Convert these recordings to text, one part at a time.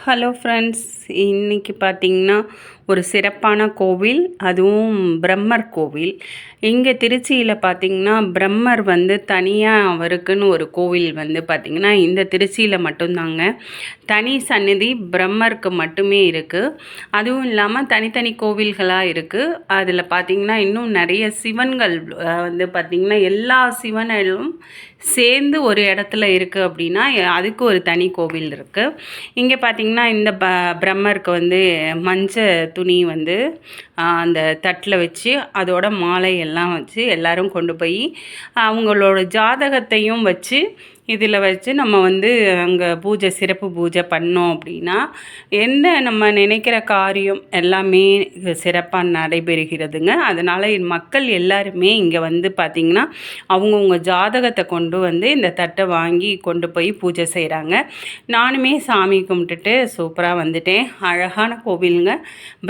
Hello friends, இன்றைக்கி பார்த்திங்கன்னா ஒரு சிறப்பான கோவில், அதுவும் பிரம்மர் கோவில். இங்கே திருச்சியில் பார்த்திங்கன்னா பிரம்மர் தனியாக அவருக்குன்னு ஒரு கோவில் பார்த்திங்கன்னா இந்த திருச்சியில் மட்டும்தாங்க. தனி சந்நிதி பிரம்மருக்கு மட்டுமே இருக்குது. அதுவும் இல்லாமல் தனித்தனி கோவில்களாக இருக்குது. அதில் பார்த்திங்கன்னா இன்னும் நிறைய சிவன்கள் பார்த்திங்கன்னா எல்லா சிவனும் சேர்ந்து ஒரு இடத்துல இருக்குது அப்படின்னா அதுக்கு ஒரு தனி கோவில் இருக்குது. இங்கே பார்த்திங்கன்னா இந்த பிரம்மருக்கு மஞ்சள் துணி அந்த தட்டில் வச்சு அதோட மாலை எல்லாம் வச்சு எல்லோரும் கொண்டு போய் அவங்களோட ஜாதகத்தையும் வச்சு இதில் வச்சு நம்ம அங்கே சிறப்பு பூஜை பண்ணோம் அப்படின்னா என்ன நம்ம நினைக்கிற காரியம் எல்லாமே சிறப்பாக நடைபெறுகிறதுங்க. அதனால் மக்கள் எல்லாருமே இங்கே பார்த்திங்கன்னா அவங்கவுங்க ஜாதகத்தை கொண்டு இந்த தட்டை வாங்கி கொண்டு போய் பூஜை செய்கிறாங்க. நானுமே சாமி கும்பிட்டுட்டு சூப்பராக வந்துட்டேன். அழகான கோவிலுங்க.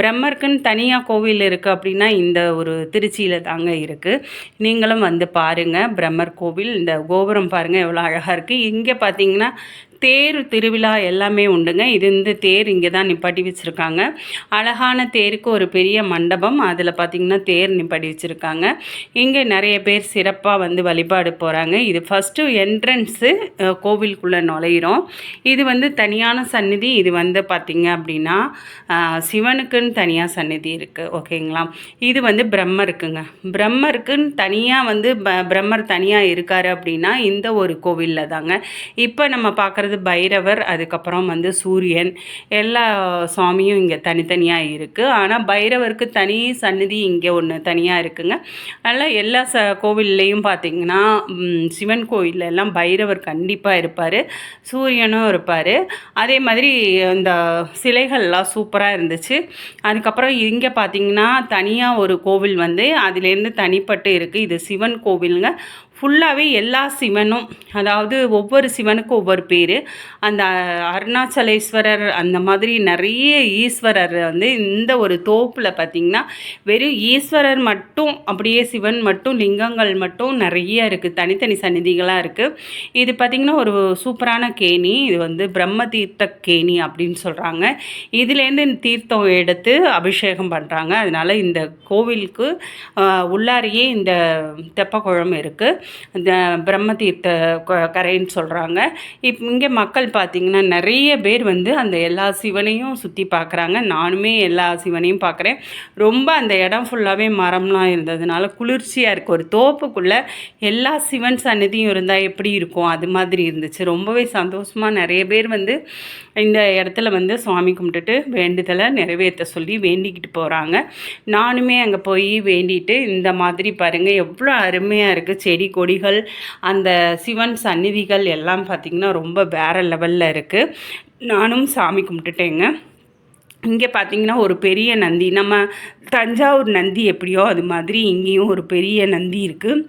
பிரம்மருக்குன்னு தனியாக கோவில் இருக்குது அப்படின்னா இந்த ஒரு திருச்சியில் தாங்க இருக்குது. நீங்களும் பாருங்கள் பிரம்மர் கோவில். இந்த கோபுரம் பாருங்கள் எவ்வளோ அழகாக இருக்குது. இங்கே பார்த்தீங்கன்னா தேர் திருவிழா எல்லாமே உண்டுங்க. இது இந்த தேர் இங்கே தான் நிப்பாட்டி வச்சுருக்காங்க. அழகான தேருக்கு ஒரு பெரிய மண்டபம், அதில் பார்த்திங்கன்னா தேர் நிப்பாட்டி வச்சுருக்காங்க. இங்கே நிறைய பேர் சிறப்பாக வழிபாடு போகிறாங்க. இது ஃபஸ்ட்டு என்ட்ரன்ஸு, கோவிலுக்குள்ளே நுழையிறோம். இது தனியான சந்நிதி. இது பார்த்திங்க அப்படின்னா சிவனுக்குன்னு தனியாக சந்நிதி இருக்குது. ஓகேங்களா. இது பிரம்மருக்குங்க. பிரம்மருக்குன்னு தனியாக பிரம்மர் தனியாக இருக்கார் அப்படின்னா இந்த ஒரு கோவிலில் தாங்க. இப்போ நம்ம பார்க்குறது பைரவர், அதுக்கப்புறம் சூரியன், எல்லா சுவாமியும் இங்கே தனித்தனியாக இருக்குது. ஆனால் பைரவருக்கு தனி சந்நிதி இங்கே ஒன்று தனியாக இருக்குங்க. அதனால் எல்லா கோவில்லையும் பார்த்திங்கன்னா சிவன் கோவிலில் எல்லாம் பைரவர் கண்டிப்பாக இருப்பார், சூரியனும் இருப்பார். அதே மாதிரி இந்த சிலைகள்லாம் சூப்பராக இருந்துச்சு. அதுக்கப்புறம் இங்கே பார்த்திங்கன்னா தனியாக ஒரு கோவில் அதுலேருந்து தனிப்பட்டு இருக்குது. இது சிவன் கோவிலுங்க. ஃபுல்லாகவே எல்லா சிவனும், அதாவது ஒவ்வொரு சிவனுக்கும் ஒவ்வொரு பேர். அந்த அருணாச்சலேஸ்வரர் அந்த மாதிரி நிறைய ஈஸ்வரர் இந்த ஒரு தோப்பில் பார்த்திங்கன்னா வெறும் ஈஸ்வரர் மட்டும், அப்படியே சிவன் மட்டும், லிங்கங்கள் மட்டும் நிறைய இருக்குது. தனித்தனி சந்நிதிகளாக இருக்குது. இது பார்த்திங்கன்னா ஒரு சூப்பரான கேணி. இது பிரம்ம தீர்த்த கேணி அப்படின்னு சொல்கிறாங்க. இதுலேருந்து தீர்த்தம் எடுத்து அபிஷேகம் பண்ணுறாங்க. அதனால் இந்த கோவிலுக்கு உள்ளாரையே இந்த தெப்பக்குளம் இருக்குது. இந்த பிரம்ம தீர்த்த கரைன்னு சொல்கிறாங்க. இங்கே மக்கள் பார்த்திங்கன்னா நிறைய பேர் அந்த எல்லா சிவனையும் சுற்றி பார்க்குறாங்க. நானுமே எல்லா சிவனையும் பார்க்குறேன். ரொம்ப அந்த இடம் ஃபுல்லாகவே மரம்லாம் இருந்ததுனால குளிர்ச்சியாக இருக்குது. ஒரு தோப்புக்குள்ளே எல்லா சிவன் சன்னதியும் இருந்தால் எப்படி இருக்கும் அது மாதிரி இருந்துச்சு. ரொம்பவே சந்தோஷமாக நிறைய பேர் இந்த இடத்துல சுவாமி கும்பிட்டுட்டு வேண்டுதலை நிறைவேற்ற சொல்லி வேண்டிக்கிட்டு போகிறாங்க. நானுமே அங்கே போய் வேண்டிட்டு இந்த மாதிரி பாருங்கள் எவ்வளோ அருமையாக இருக்குது. செடி கொடிகள், அந்த சிவன் சந்நிதிகள் எல்லாம் பார்த்திங்கன்னா ரொம்ப வேறு லெவலில் இருக்குது. நானும் சாமி கும்பிட்டுட்டேங்க. இங்கே பார்த்திங்கன்னா ஒரு பெரிய நந்தி, நம்ம தஞ்சாவூர் நந்தி எப்படியோ அது மாதிரி இங்கேயும் ஒரு பெரிய நந்தி இருக்குது.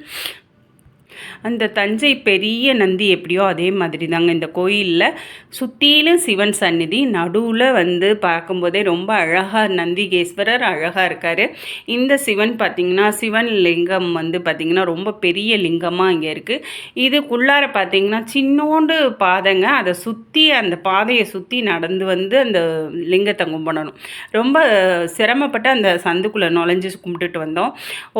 அந்த தஞ்சை பெரிய நந்தி எப்படியோ அதே மாதிரி தாங்க இந்த கோயிலில் சுற்றிலும் சிவன் சந்நிதி. நடுவில் பார்க்கும்போதே ரொம்ப அழகாக நந்திகேஸ்வரர் அழகாக இருக்கார். இந்த சிவன் பார்த்திங்கன்னா சிவன் லிங்கம் பார்த்திங்கன்னா ரொம்ப பெரிய லிங்கமாக இங்கே இருக்குது. இதுக்குள்ளார பார்த்திங்கன்னா சின்னோண்டு பாதைங்க. அதை சுற்றி அந்த பாதையை சுற்றி நடந்து அந்த லிங்கத்தை கும்பிடணும். ரொம்ப சிரமப்பட்டு அந்த சந்துக்குள்ளே நுழைஞ்சு கும்பிட்டுட்டு வந்தோம்.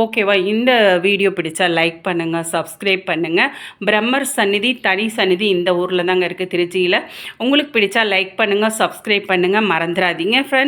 ஓகேவா. இந்த வீடியோ பிடிச்சா லைக் பண்ணுங்கள், சப்ஸ்கிரைப் பண்ணுங்கள். பிரம்மர் சந்நிதி தனி சந்நிதி இந்த ஊரில் தாங்க இருக்குது, திருச்சியில். உங்களுக்கு பிடிச்சா லைக் பண்ணுங்கள், சப்ஸ்கிரைப் பண்ணுங்கள், மறந்துடாதீங்க ஃப்ரெண்ட்ஸ்.